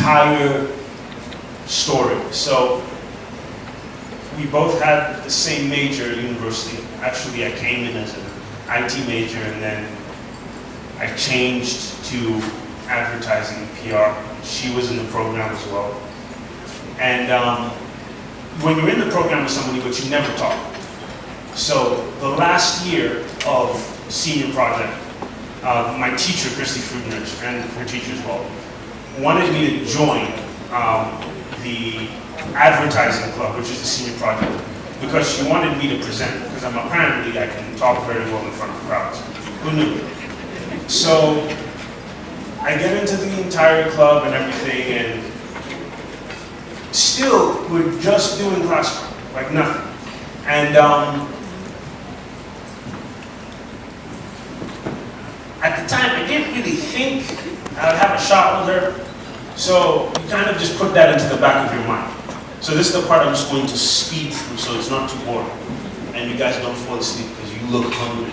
entire story. So we both had the same major at university. Actually, I came in as an IT major, and then I changed to advertising and PR. She was in the program as well. And when you're in the program with somebody, but you never talk. So the last year of senior project, my teacher, Christy Frudenrich, and her teacher as well, wanted me to join the advertising club, which is the senior project, because she wanted me to present, because apparently I can talk very well in front of crowds. Who knew? So I get into the entire club and everything, and still we're just doing classwork, like nothing. And at the time, I didn't really think I would have a shot with her, so you kind of just put that into the back of your mind. So this is the part I'm just going to speed through so it's not too boring. And you guys don't fall asleep because you look hungry.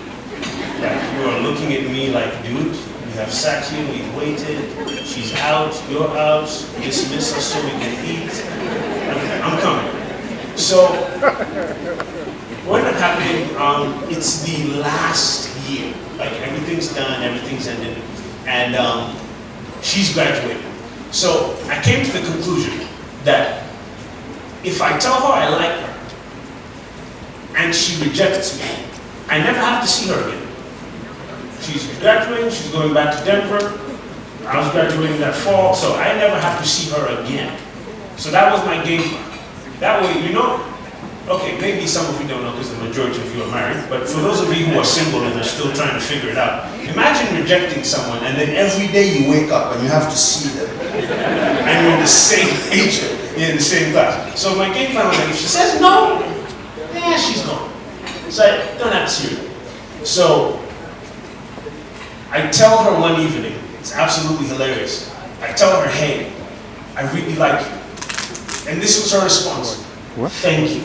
Like you are looking at me like, dude, we have sat here, we've waited, she's out, you're out, dismiss us so we can eat. I'm coming. So what ended up happening, it's the last year. Like everything's done, everything's ended, and she's graduating. So I came to the conclusion that if I tell her I like her, and she rejects me, I never have to see her again. She's graduating, she's going back to Denver, I was graduating that fall, so I never have to see her again. So that was my game plan. That way, you know, okay, maybe some of you don't know because the majority of you are married, but for those of you who are single and are still trying to figure it out, imagine rejecting someone and then every day you wake up and you have to see them. And you're in the same age, you're in the same class. So my game plan was like, if she says no, yeah, she's gone. So I don't have to see her. So I tell her one evening, it's absolutely hilarious. I tell her, hey, I really like you. And this was her response. What? Thank you.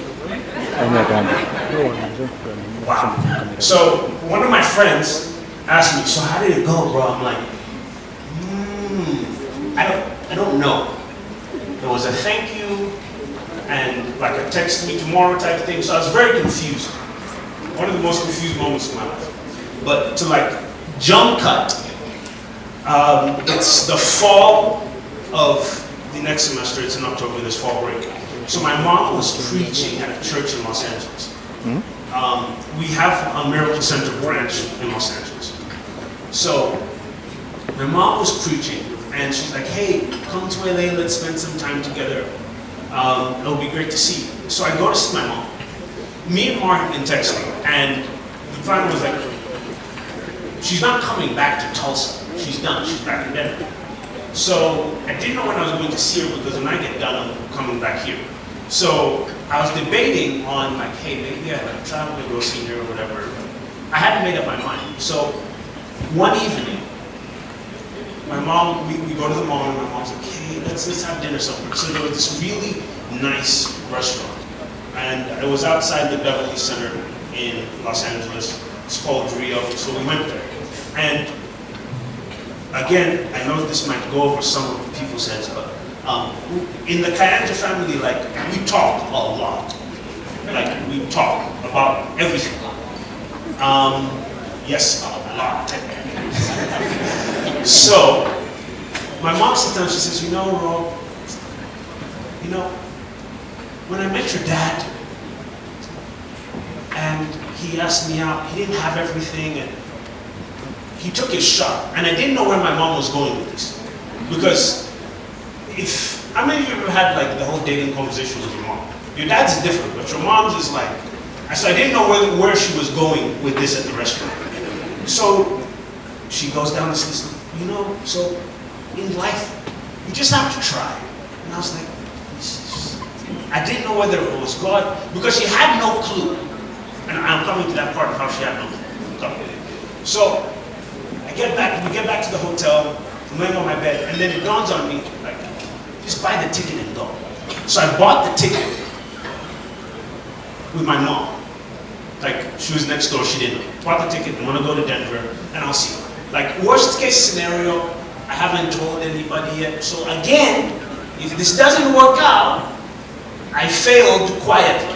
Wow. So one of my friends asked me, so how did it go, bro? I'm like, I don't know. There was a thank you and like a text me tomorrow type thing. So I was very confused. One of the most confused moments of my life. But to like jump cut, it's the fall of the next semester. It's in October, this fall break. So my mom was preaching at a church in Los Angeles. We have a Miracle Center branch in Los Angeles. So my mom was preaching, and she's like, hey, come to LA, let's spend some time together. It'll be great to see you. So I go to see my mom. Me and Mark have been texting, and the plan was like, she's not coming back to Tulsa. She's done, she's back in Denver. So I didn't know when I was going to see her because when I get done, I'm coming back here. So I was debating on like, hey, maybe I like travel to go see her or whatever. I hadn't made up my mind. So one evening, my mom, we go to the mall and my mom's like, hey, let's have dinner somewhere. So there was this really nice restaurant. And it was outside the Beverly Center in Los Angeles. It's called Rio, so we went there. And again, I know this might go over some of people's heads, but in the Kayanja family, like, we talk a lot. Like, we talk about everything. Yes, a lot. So, my mom sometimes she says, you know, Rob, you know, when I met your dad, and he asked me out, he didn't have everything, and he took his shot. And I didn't know where my mom was going with this. Because how many of you ever had like the whole dating conversation with your mom? Your dad's different, but your mom's is like, so I didn't know where she was going with this at the restaurant. So she goes down this list, you know, so in life, you just have to try. And I was like, I didn't know whether it was God, because she had no clue. And I'm coming to that part of how she had no clue. So we get back to the hotel, I'm laying on my bed, and then it dawns on me, like, just buy the ticket and go. So I bought the ticket with my mom. Like, she was next door, she didn't know. Bought the ticket, I want to go to Denver, and I'll see her. Like, worst case scenario, I haven't told anybody yet. So again, if this doesn't work out, I failed quietly.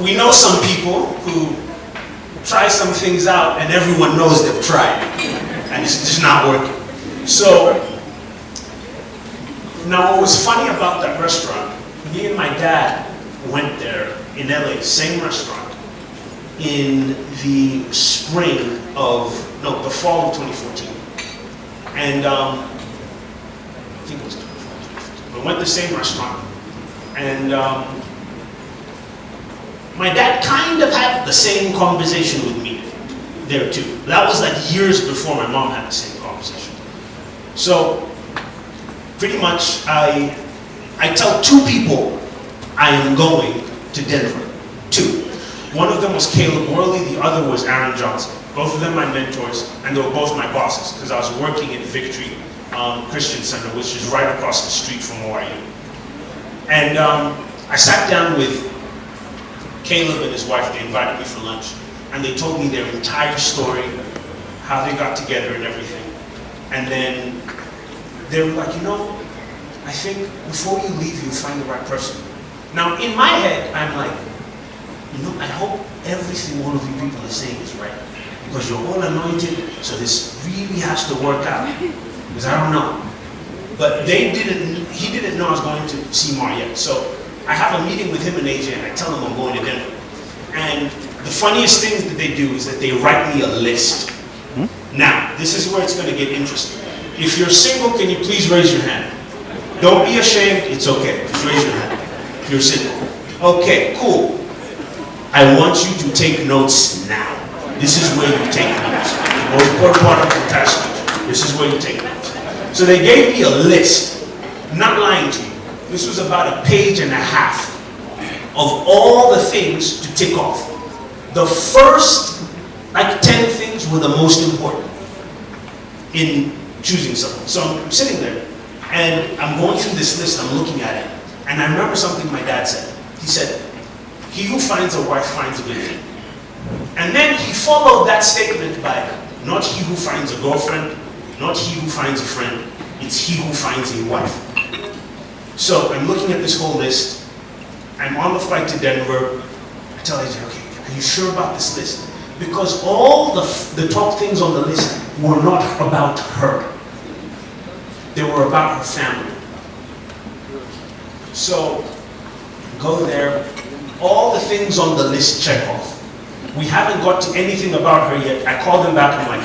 We know some people who try some things out and everyone knows they've tried and it's just not working. So now what was funny about that restaurant, me and my dad went there in LA, same restaurant, in the spring of, no, the fall of 2014. And I think it was 2014. We went to the same restaurant, and my dad kind of had the same conversation with me there too. That was like years before my mom had the same conversation. So pretty much I tell two people I am going to Denver. Two. One of them was Caleb Worley, the other was Aaron Johnson. Both of them my mentors, and they were both my bosses, because I was working at Victory Christian Center, which is right across the street from ORU. And I sat down with Caleb and his wife. They invited me for lunch, and they told me their entire story, how they got together and everything. And then they were like, you know, I think before you leave, you'll find the right person. Now, in my head, I'm like, you know, I hope everything one of you people are saying is right. Because you're all anointed, so this really has to work out. Because I don't know. But he didn't know I was going to see Mar yet. So I have a meeting with him and AJ, and I tell them I'm going to Denver. And the funniest things that they do is that they write me a list. Now, this is where it's going to get interesting. If you're single, can you please raise your hand? Don't be ashamed, it's okay. Just raise your hand. If you're single. Okay, cool. I want you to take notes now. This is where you take notes. The most important part of the entire speech. This is where you take notes. So they gave me a list. I'm not lying to you. This was about 1.5 pages of all the things to tick off. The first, like 10 things were the most important in choosing someone. So I'm sitting there, and I'm going through this list, I'm looking at it, and I remember something my dad said. He said, "He who finds a wife finds a good thing." And then he followed that statement by, "Not he who finds a girlfriend, not he who finds a friend, it's he who finds a wife." So I'm looking at this whole list. I'm on the flight to Denver. I tell AJ, okay, are you sure about this list? Because all the top things on the list were not about her. They were about her family. So go there. All the things on the list check off. We haven't got to anything about her yet. I called him back, I'm like,